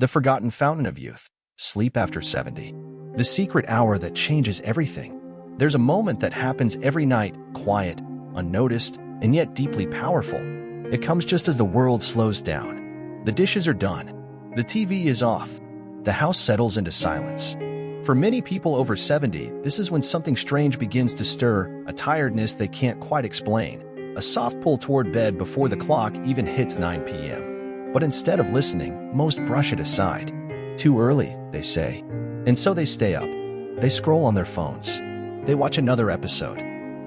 The forgotten fountain of youth. Sleep after 70. The secret hour that changes everything. There's a moment that happens every night, quiet, unnoticed, and yet deeply powerful. It comes just as the world slows down. The dishes are done. The TV is off. The house settles into silence. For many people over 70, this is when something strange begins to stir, a tiredness they can't quite explain, a soft pull toward bed before the clock even hits 9 p.m. But instead of listening, most brush it aside. Too early, they say. And so they stay up. They scroll on their phones. They watch another episode.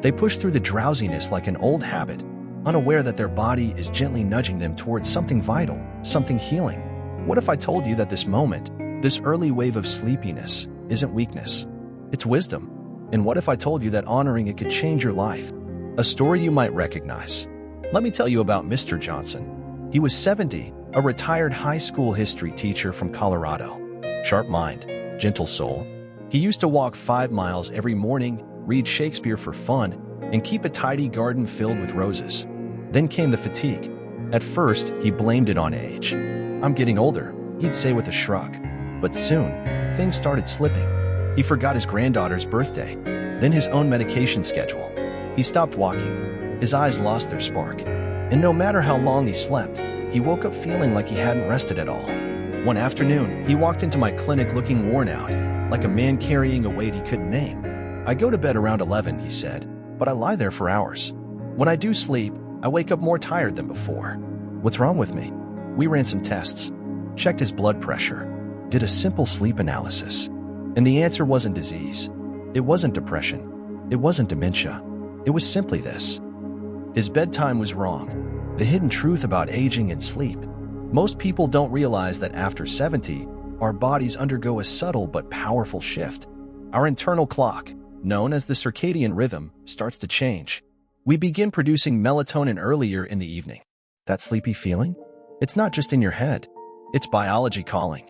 They push through the drowsiness like an old habit, unaware that their body is gently nudging them towards something vital, something healing. What if I told you that this moment, this early wave of sleepiness, isn't weakness? It's wisdom. And what if I told you that honoring it could change your life? A story you might recognize. Let me tell you about Mr. Johnson. He was 70, a retired high school history teacher from Colorado. Sharp mind, gentle soul. He used to walk 5 miles every morning, read Shakespeare for fun, and keep a tidy garden filled with roses. Then came the fatigue. At first, he blamed it on age. "I'm getting older," he'd say with a shrug. But soon, things started slipping. He forgot his granddaughter's birthday, then his own medication schedule. He stopped walking. His eyes lost their spark. And no matter how long he slept, he woke up feeling like he hadn't rested at all. One afternoon, he walked into my clinic looking worn out, like a man carrying a weight he couldn't name. "I go to bed around 11, he said, "but I lie there for hours. When I do sleep, I wake up more tired than before. What's wrong with me?" We ran some tests, checked his blood pressure, did a simple sleep analysis. And the answer wasn't disease. It wasn't depression. It wasn't dementia. It was simply this. His bedtime was wrong. The hidden truth about aging and sleep. Most people don't realize that after 70, our bodies undergo a subtle but powerful shift. Our internal clock, known as the circadian rhythm, starts to change. We begin producing melatonin earlier in the evening. That sleepy feeling? It's not just in your head. It's biology calling.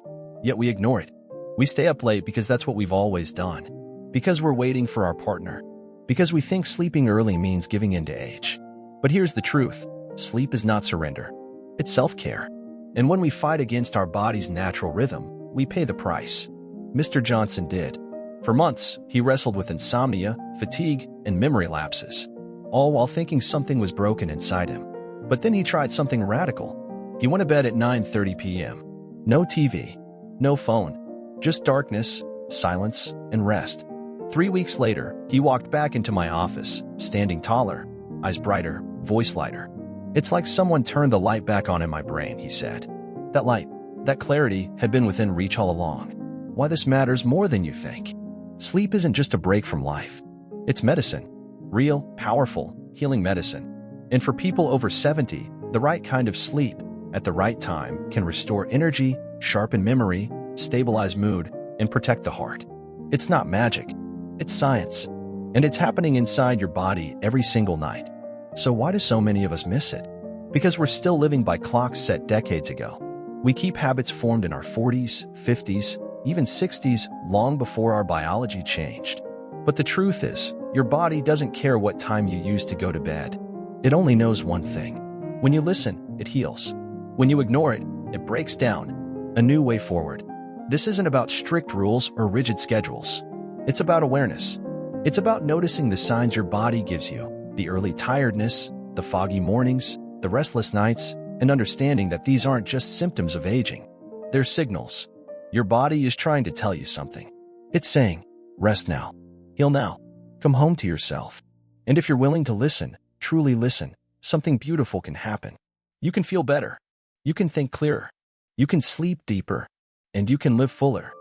Yet we ignore it. We stay up late because that's what we've always done. Because we're waiting for our partner. Because we think sleeping early means giving in to age. But here's the truth. Sleep is not surrender. It's self-care. And when we fight against our body's natural rhythm, we pay the price. Mr. Johnson did. For months, he wrestled with insomnia, fatigue, and memory lapses, all while thinking something was broken inside him. But then he tried something radical. He went to bed at 9:30 p.m. No TV, no phone, just darkness, silence, and rest. 3 weeks later, he walked back into my office, standing taller, eyes brighter, voice lighter. "It's like someone turned the light back on in my brain," he said. That light, that clarity, had been within reach all along. Why this matters more than you think. Sleep isn't just a break from life. It's medicine. Real, powerful, healing medicine. And for people over 70, the right kind of sleep, at the right time, can restore energy, sharpen memory, stabilize mood, and protect the heart. It's not magic. It's science. And it's happening inside your body every single night. So why do so many of us miss it? Because we're still living by clocks set decades ago. We keep habits formed in our 40s, 50s, even 60s, long before our biology changed. But the truth is, your body doesn't care what time you use to go to bed. It only knows one thing. When you listen, it heals. When you ignore it, it breaks down. A new way forward. This isn't about strict rules or rigid schedules. It's about awareness. It's about noticing the signs your body gives you, the early tiredness, the foggy mornings, the restless nights, and understanding that these aren't just symptoms of aging. They're signals. Your body is trying to tell you something. It's saying, rest now, heal now, come home to yourself. And if you're willing to listen, truly listen, something beautiful can happen. You can feel better. You can think clearer. You can sleep deeper. And you can live fuller.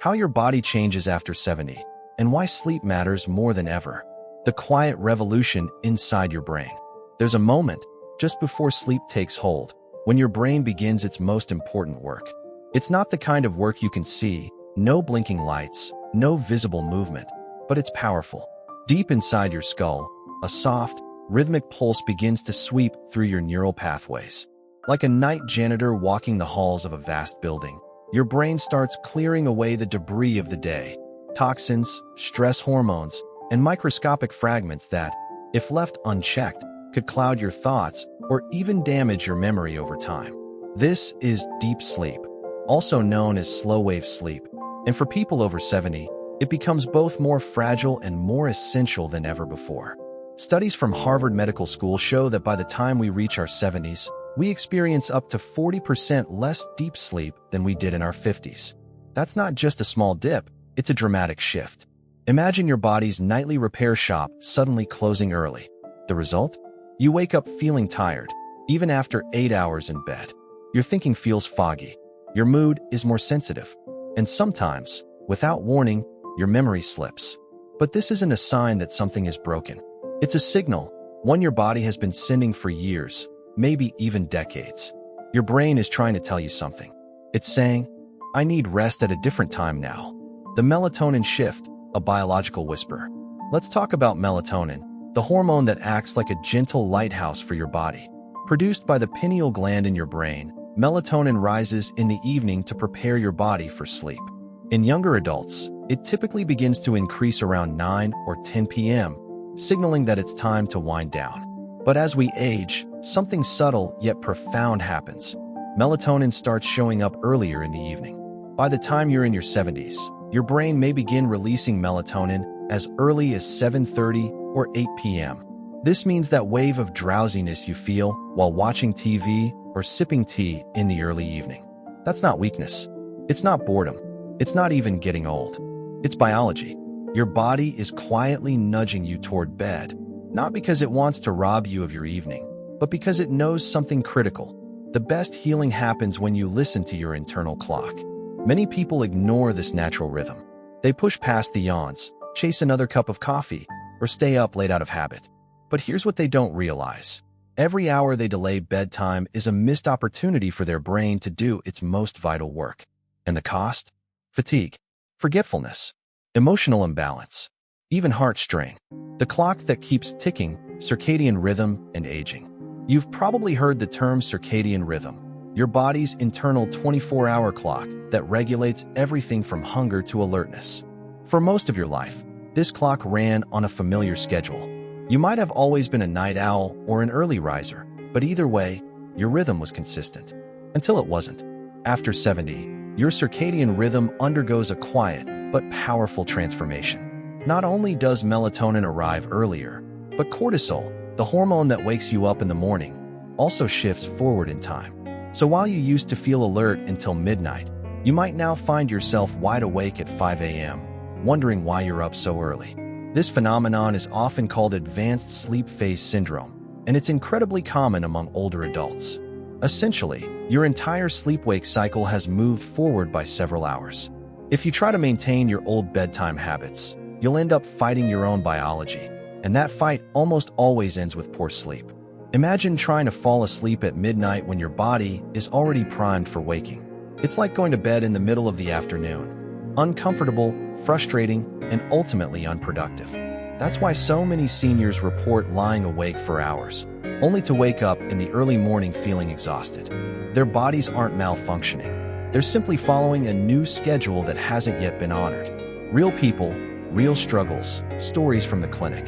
How your body changes after 70, and why sleep matters more than ever. The quiet revolution inside your brain. There's a moment, just before sleep takes hold, when your brain begins its most important work. It's not the kind of work you can see, no blinking lights, no visible movement, but it's powerful. Deep inside your skull, a soft, rhythmic pulse begins to sweep through your neural pathways. Like a night janitor walking the halls of a vast building, your brain starts clearing away the debris of the day, toxins, stress hormones, and microscopic fragments that, if left unchecked, could cloud your thoughts or even damage your memory over time. This is deep sleep. also known as slow-wave sleep, and for people over 70, it becomes both more fragile and more essential than ever before. Studies from Harvard Medical School show that by the time we reach our 70s, we experience up to 40% less deep sleep than we did in our 50s. That's not just a small dip, it's a dramatic shift. Imagine your body's nightly repair shop suddenly closing early. The result? You wake up feeling tired, even after 8 hours in bed. Your thinking feels foggy. Your mood is more sensitive. And sometimes, without warning, your memory slips. But this isn't a sign that something is broken. It's a signal, one your body has been sending for years, maybe even decades. Your brain is trying to tell you something. It's saying, I need rest at a different time now. The melatonin shift, a biological whisper. Let's talk about melatonin, the hormone that acts like a gentle lighthouse for your body. Produced by the pineal gland in your brain, melatonin rises in the evening to prepare your body for sleep. In younger adults, it typically begins to increase around 9 or 10 p.m., signaling that it's time to wind down. But as we age, something subtle yet profound happens. Melatonin starts showing up earlier in the evening. By the time you're in your 70s, your brain may begin releasing melatonin as early as 7:30 or 8 p.m. This means that wave of drowsiness you feel while watching TV or sipping tea in the early evening. That's not weakness. It's not boredom. It's not even getting old. It's biology. Your body is quietly nudging you toward bed, not because it wants to rob you of your evening, but because it knows something critical. The best healing happens when you listen to your internal clock. Many people ignore this natural rhythm. They push past the yawns, chase another cup of coffee, or stay up late out of habit. But here's what they don't realize. Every hour they delay bedtime is a missed opportunity for their brain to do its most vital work. And the cost? Fatigue, forgetfulness, emotional imbalance, even heart strain. The clock that keeps ticking, circadian rhythm, and aging. You've probably heard the term circadian rhythm, your body's internal 24-hour clock that regulates everything from hunger to alertness. For most of your life, this clock ran on a familiar schedule. You might have always been a night owl or an early riser, but either way, your rhythm was consistent. Until it wasn't. After 70, your circadian rhythm undergoes a quiet but powerful transformation. Not only does melatonin arrive earlier, but cortisol, the hormone that wakes you up in the morning, also shifts forward in time. So while you used to feel alert until midnight, you might now find yourself wide awake at 5 a.m., wondering why you're up so early. This phenomenon is often called advanced sleep phase syndrome, and it's incredibly common among older adults. Essentially, your entire sleep-wake cycle has moved forward by several hours. If you try to maintain your old bedtime habits, you'll end up fighting your own biology, and that fight almost always ends with poor sleep. Imagine trying to fall asleep at midnight when your body is already primed for waking. It's like going to bed in the middle of the afternoon. Uncomfortable, frustrating, and ultimately unproductive. That's why so many seniors report lying awake for hours, only to wake up in the early morning feeling exhausted. Their bodies aren't malfunctioning. They're simply following a new schedule that hasn't yet been honored. Real people, real struggles, stories from the clinic.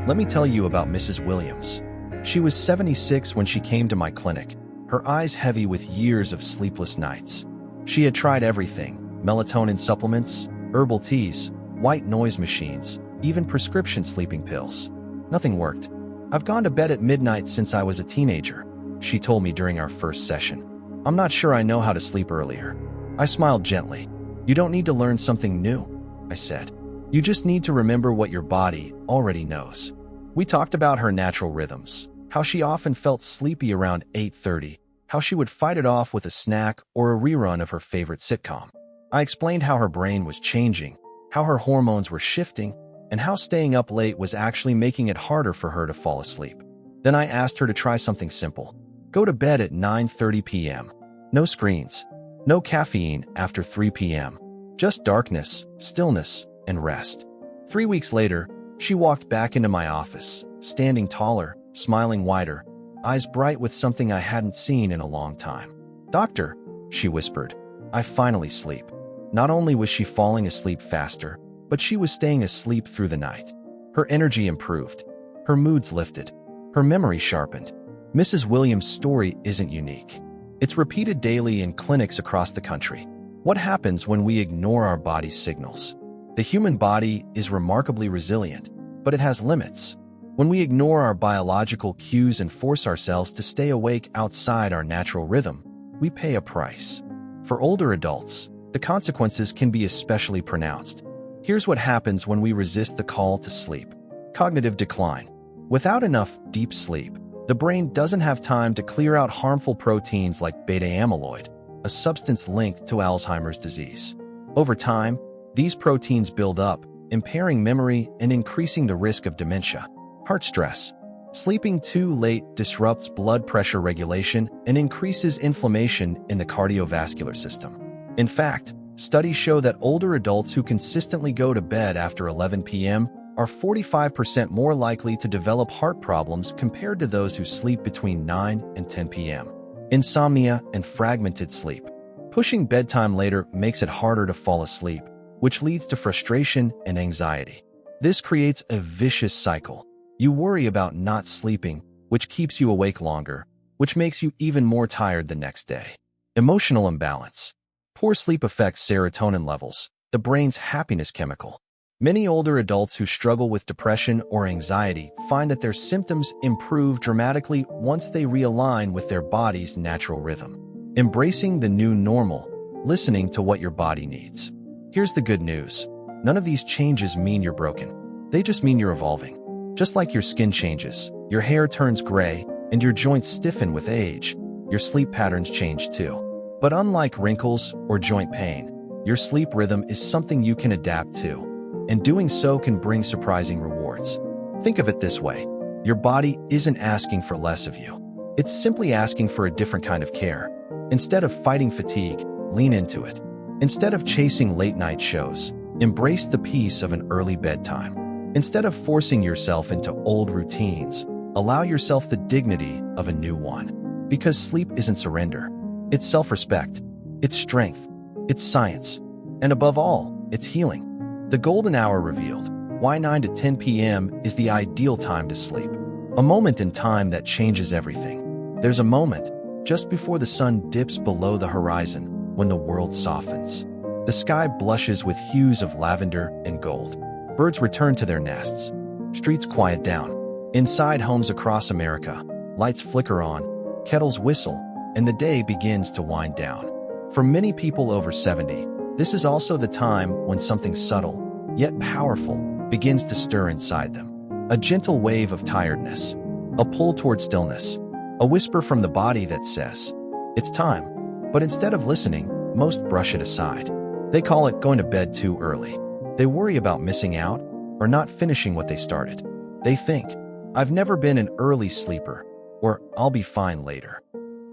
Let me tell you about Mrs. Williams. She was 76 when she came to my clinic, her eyes heavy with years of sleepless nights. She had tried everything: melatonin supplements, herbal teas, white noise machines, even prescription sleeping pills. Nothing worked. I've gone to bed at midnight since I was a teenager, she told me during our first session. I'm not sure I know how to sleep earlier. I smiled gently. You don't need to learn something new, I said. You just need to remember what your body already knows. We talked about her natural rhythms, how she often felt sleepy around 8:30, how she would fight it off with a snack or a rerun of her favorite sitcom. I explained how her brain was changing, how her hormones were shifting, and how staying up late was actually making it harder for her to fall asleep. Then I asked her to try something simple. Go to bed at 9:30 p.m. No screens, no caffeine after 3 p.m. Just darkness, stillness, and rest. 3 weeks later, she walked back into my office, standing taller, smiling wider, eyes bright with something I hadn't seen in a long time. Doctor, she whispered, I finally sleep. Not only was she falling asleep faster, but she was staying asleep through the night. Her energy improved. Her moods lifted. Her memory sharpened. Mrs. Williams' story isn't unique. It's repeated daily in clinics across the country. What happens when we ignore our body's signals? The human body is remarkably resilient, but it has limits. When we ignore our biological cues and force ourselves to stay awake outside our natural rhythm, we pay a price. For older adults, the consequences can be especially pronounced. Here's what happens when we resist the call to sleep. Cognitive decline. Without enough deep sleep, the brain doesn't have time to clear out harmful proteins like beta amyloid, a substance linked to Alzheimer's disease. Over time, these proteins build up, impairing memory and increasing the risk of dementia. Heart stress. Sleeping too late disrupts blood pressure regulation and increases inflammation in the cardiovascular system. In fact, studies show that older adults who consistently go to bed after 11 p.m. are 45% more likely to develop heart problems compared to those who sleep between 9 and 10 p.m. Insomnia and fragmented sleep. Pushing bedtime later makes it harder to fall asleep, which leads to frustration and anxiety. This creates a vicious cycle. You worry about not sleeping, which keeps you awake longer, which makes you even more tired the next day. Emotional imbalance. Poor sleep affects serotonin levels, the brain's happiness chemical. Many older adults who struggle with depression or anxiety find that their symptoms improve dramatically once they realign with their body's natural rhythm. Embracing the new normal, listening to what your body needs. Here's the good news. None of these changes mean you're broken. They just mean you're evolving. Just like your skin changes, your hair turns gray, and your joints stiffen with age, your sleep patterns change too. But unlike wrinkles or joint pain, your sleep rhythm is something you can adapt to, and doing so can bring surprising rewards. Think of it this way. Your body isn't asking for less of you. It's simply asking for a different kind of care. Instead of fighting fatigue, lean into it. Instead of chasing late-night shows, embrace the peace of an early bedtime. Instead of forcing yourself into old routines, allow yourself the dignity of a new one. Because sleep isn't surrender. It's self-respect. It's strength. It's science. And above all, it's healing. The golden hour revealed. Why 9 to 10 p.m. is the ideal time to sleep. A moment in time that changes everything. There's a moment, just before the sun dips below the horizon, when the world softens. The sky blushes with hues of lavender and gold. Birds return to their nests. Streets quiet down. Inside homes across America, lights flicker on, kettles whistle, and the day begins to wind down. For many people over 70, this is also the time when something subtle, yet powerful, begins to stir inside them. A gentle wave of tiredness, a pull toward stillness, a whisper from the body that says, "It's time." But instead of listening, most brush it aside. They call it going to bed too early. They worry about missing out or not finishing what they started. They think, "I've never been an early sleeper," or "I'll be fine later."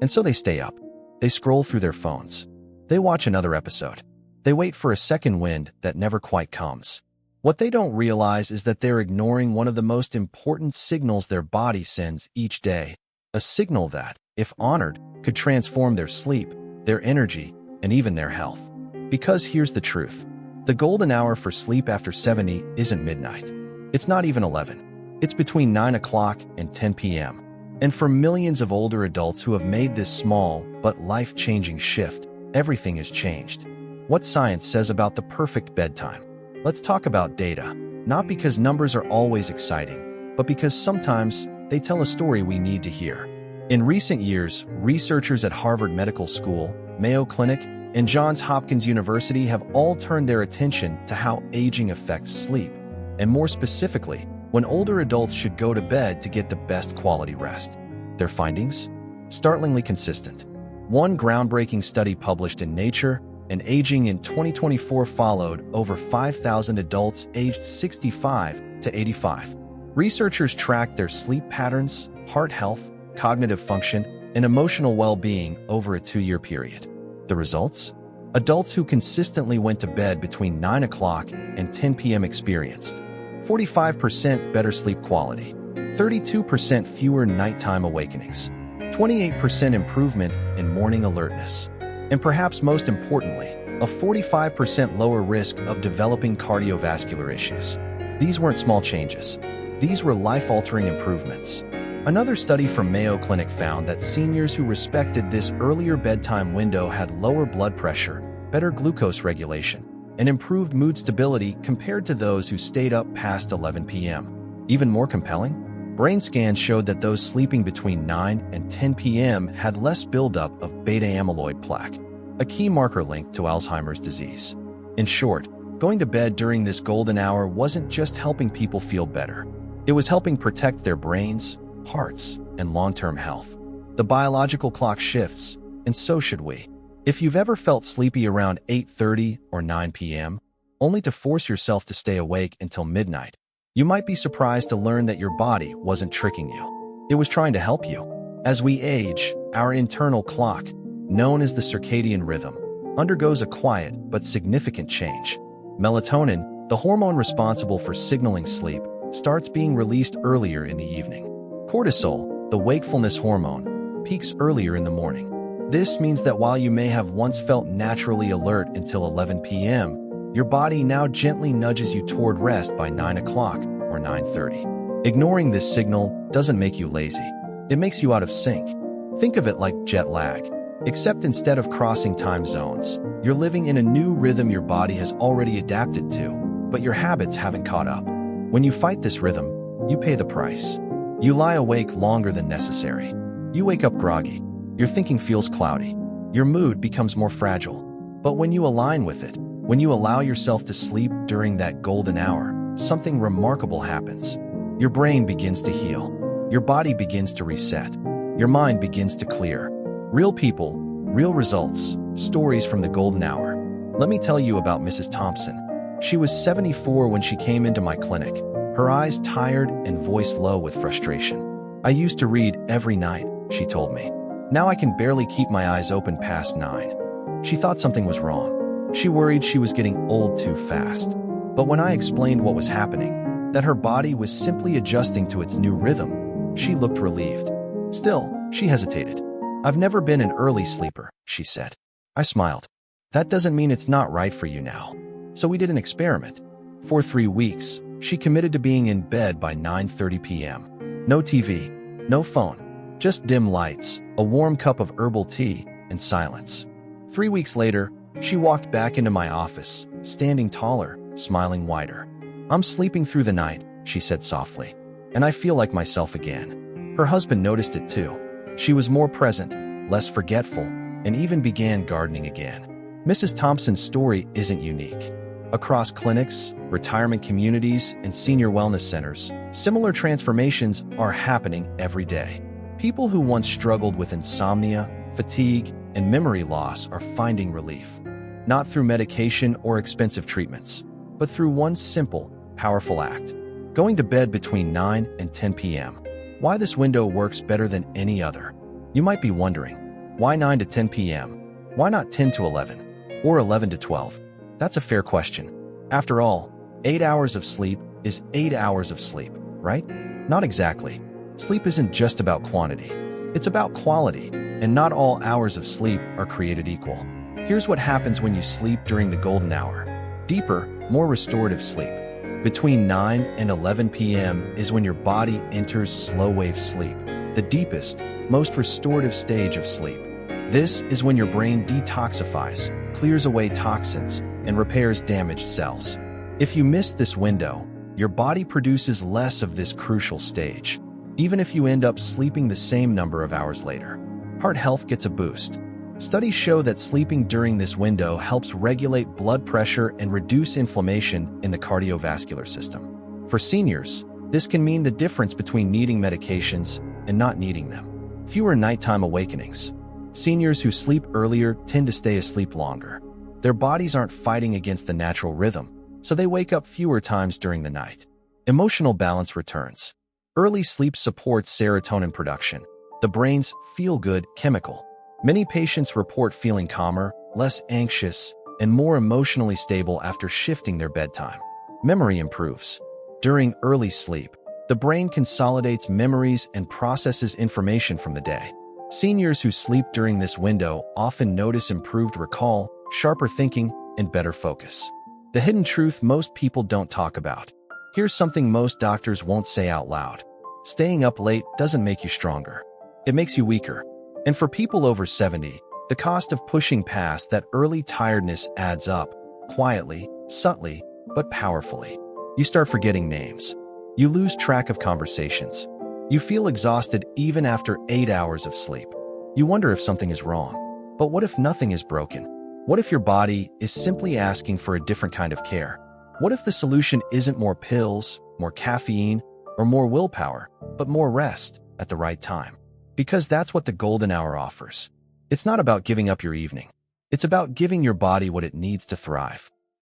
And so they stay up. They scroll through their phones. They watch another episode. They wait for a second wind that never quite comes. What they don't realize is that they're ignoring one of the most important signals their body sends each day. A signal that, if honored, could transform their sleep, their energy, and even their health. Because here's the truth. The golden hour for sleep after 70 isn't midnight. It's not even 11. It's between 9 o'clock and 10 p.m. And for millions of older adults who have made this small but life-changing shift, everything has changed. What science says about the perfect bedtime? Let's talk about data, not because numbers are always exciting, but because sometimes they tell a story we need to hear. In recent years, researchers at Harvard Medical School, Mayo Clinic, and Johns Hopkins University have all turned their attention to how aging affects sleep, and more specifically, when older adults should go to bed to get the best quality rest. Their findings? Startlingly consistent. One groundbreaking study published in Nature and Aging in 2024 followed over 5,000 adults aged 65 to 85. Researchers tracked their sleep patterns, heart health, cognitive function, and emotional well-being over a 2-year period. The results? Adults who consistently went to bed between 9 o'clock and 10 p.m. experienced 45% better sleep quality, 32% fewer nighttime awakenings, 28% improvement in morning alertness, and perhaps most importantly, a 45% lower risk of developing cardiovascular issues. These weren't small changes. These were life-altering improvements. Another study from Mayo Clinic found that seniors who respected this earlier bedtime window had lower blood pressure, better glucose regulation, and improved mood stability compared to those who stayed up past 11 p.m. Even more compelling, brain scans showed that those sleeping between 9 and 10 p.m. had less buildup of beta-amyloid plaque, a key marker linked to Alzheimer's disease. In short, going to bed during this golden hour wasn't just helping people feel better. It was helping protect their brains, hearts, and long-term health. The biological clock shifts, and so should we. If you've ever felt sleepy around 8:30 or 9 p.m., only to force yourself to stay awake until midnight, you might be surprised to learn that your body wasn't tricking you. It was trying to help you. As we age, our internal clock, known as the circadian rhythm, undergoes a quiet but significant change. Melatonin, the hormone responsible for signaling sleep, starts being released earlier in the evening. Cortisol, the wakefulness hormone, peaks earlier in the morning. This means that while you may have once felt naturally alert until 11 p.m., your body now gently nudges you toward rest by 9 o'clock or 9:30. Ignoring this signal doesn't make you lazy. It makes you out of sync. Think of it like jet lag, except instead of crossing time zones, you're living in a new rhythm your body has already adapted to, but your habits haven't caught up. When you fight this rhythm, you pay the price. You lie awake longer than necessary. You wake up groggy. Your thinking feels cloudy. Your mood becomes more fragile. But when you align with it, when you allow yourself to sleep during that golden hour, something remarkable happens. Your brain begins to heal. Your body begins to reset. Your mind begins to clear. Real people, real results, stories from the golden hour. Let me tell you about Mrs. Thompson. She was 74 when she came into my clinic, her eyes tired and voice low with frustration. "I used to read every night," she told me. "Now I can barely keep my eyes open past 9. She thought something was wrong. She worried she was getting old too fast. But when I explained what was happening, that her body was simply adjusting to its new rhythm, she looked relieved. Still, she hesitated. "I've never been an early sleeper," she said. I smiled. "That doesn't mean it's not right for you now." So we did an experiment. For 3 weeks, she committed to being in bed by 9:30 p.m. No TV, no phone, just dim lights, a warm cup of herbal tea, and silence. 3 weeks later, she walked back into my office, standing taller, smiling wider. "I'm sleeping through the night," she said softly, "and I feel like myself again." Her husband noticed it too. She was more present, less forgetful, and even began gardening again. Mrs. Thompson's story isn't unique. Across clinics, retirement communities, and senior wellness centers, similar transformations are happening every day. People who once struggled with insomnia, fatigue, and memory loss are finding relief. Not through medication or expensive treatments, but through one simple, powerful act. Going to bed between 9 and 10 p.m. Why this window works better than any other. You might be wondering, why 9 to 10 p.m.? Why not 10 to 11? Or 11 to 12? That's a fair question. After all, 8 hours of sleep is 8 hours of sleep, right? Not exactly. Sleep isn't just about quantity. It's about quality, and not all hours of sleep are created equal. Here's what happens when you sleep during the golden hour. Deeper, more restorative sleep. Between 9 and 11 p.m. is when your body enters slow-wave sleep, the deepest, most restorative stage of sleep. This is when your brain detoxifies, clears away toxins, and repairs damaged cells. If you miss this window, your body produces less of this crucial stage, even if you end up sleeping the same number of hours later. Heart health gets a boost. Studies show that sleeping during this window helps regulate blood pressure and reduce inflammation in the cardiovascular system. For seniors, this can mean the difference between needing medications and not needing them. Fewer nighttime awakenings. Seniors who sleep earlier tend to stay asleep longer. Their bodies aren't fighting against the natural rhythm, so they wake up fewer times during the night. Emotional balance returns. Early sleep supports serotonin production, the brain's feel-good chemical. Many patients report feeling calmer, less anxious, and more emotionally stable after shifting their bedtime. Memory improves. During early sleep, the brain consolidates memories and processes information from the day. Seniors who sleep during this window often notice improved recall, sharper thinking, and better focus. The hidden truth most people don't talk about. Here's something most doctors won't say out loud. Staying up late doesn't make you stronger. It makes you weaker. And for people over 70, the cost of pushing past that early tiredness adds up, quietly, subtly, but powerfully. You start forgetting names. You lose track of conversations. You feel exhausted even after 8 hours of sleep. You wonder if something is wrong. But what if nothing is broken? What if your body is simply asking for a different kind of care? What if the solution isn't more pills, more caffeine, or more willpower, but more rest at the right time? Because that's what the golden hour offers. It's not about giving up your evening. It's about giving your body what it needs to thrive.